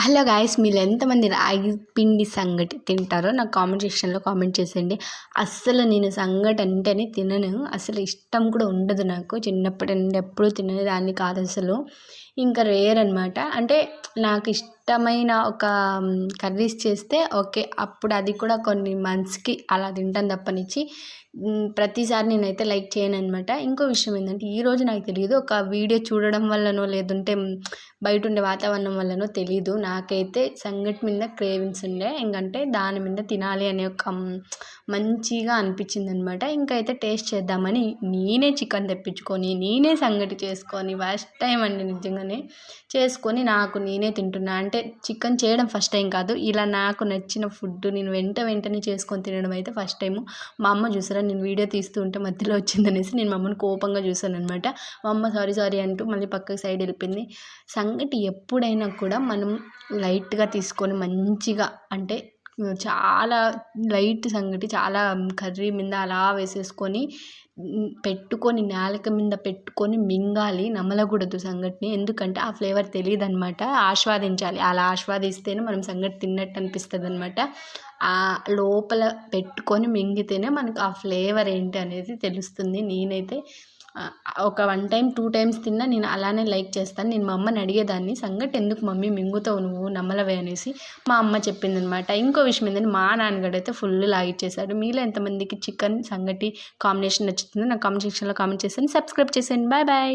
Hello guys, మీరు ఎంతమంది రాగి పిండి సంగటి తింటారో నాకు కామెంట్ సెక్షన్లో కామెంట్ చేసేయండి. అస్సలు నేను సంగటి అంటేనే తినను, అసలు ఇష్టం కూడా ఉండదు. నాకు చిన్నప్పటి నుండి ఎప్పుడూ తినేదాన్ని కాదు అసలు. ఇంకా రేర్ అనమాట. అంటే నాకు ఇష్టమైన ఒక కర్రీస్ చేస్తే ఓకే, అప్పుడు అది కూడా కొన్ని మంత్స్కి అలా తింటాను తప్పనిచ్చి ప్రతిసారి నేనైతే లైక్ చేయను అనమాట. ఇంకో విషయం ఏంటంటే, ఈరోజు నాకు తెలియదు, ఒక వీడియో చూడడం వల్లనో లేదంటే బయట ఉండే వాతావరణం వల్లనో తెలీదు, నాకైతే సంగటి మీద క్రేవింగ్స్ ఉండే. ఇంకంటే దాని మీద తినాలి అనే ఒక మంచిగా అనిపించింది అనమాట. ఇంకైతే టేస్ట్ చేద్దామని నేనే చికెన్ తెప్పించుకొని నేనే సంగటి చేసుకొని ఫస్ట్ టైం అండి నిజంగానే చేసుకొని నాకు నేనే తింటున్నా. అంటే చికెన్ చేయడం ఫస్ట్ టైం కాదు, ఇలా నాకు నచ్చిన ఫుడ్ నేను వెంటనే చేసుకొని తినడం అయితే ఫస్ట్ టైము. మా అమ్మ చూసారా, నేను వీడియో తీస్తూ ఉంటే మధ్యలో వచ్చిందనేసి నేను మా అమ్మని కోపంగా చూసాను అనమాట. మా అమ్మ సారీ అంటూ మళ్ళీ పక్కకి సైడ్ వెళ్ళిపోయింది. సంగటి ఎప్పుడైనా కూడా మనం లైట్గా తీసుకొని మంచిగా, అంటే చాలా లైట్ సంగటి, చాలా కర్రీ మీద అలా వేసేసుకొని పెట్టుకొని నాలుక మీద పెట్టుకొని మింగాలి, నమలకూడదు సంగటిని. ఎందుకంటే ఆ ఫ్లేవర్ తెలియదు అనమాట, ఆస్వాదించాలి. అలా ఆస్వాదిస్తేనే మనం సంగటి తిన్నట్టు అనిపిస్తుంది అనమాట. ఆ లోపల పెట్టుకొని మింగితేనే మనకు ఆ ఫ్లేవర్ ఏంటి అనేది తెలుస్తుంది. నేనైతే ఒక 1 టైం 2 టైమ్స్ తిన్నా నేను అలానే లైక్ చేస్తాను. నేను మా అమ్మని అడిగేదాన్ని, సంగటి ఎందుకు మమ్మీ మింగుతావు నువ్వు నమ్మలవే అనేసి. మా అమ్మ చెప్పిందనమాట. ఇంకో విషయం ఏంటంటే, మా నాన్నగారు అయితే ఫుల్ లాగిచ్చేసాడు. మీలో ఎంతమందికి చికెన్ సంగటి కాంబినేషన్ నచ్చుతుందో నాకు కామెంట్ సెక్షన్లో కామెంట్ చేసేయండి. సబ్స్క్రైబ్ చేసేయండి. Bye bye.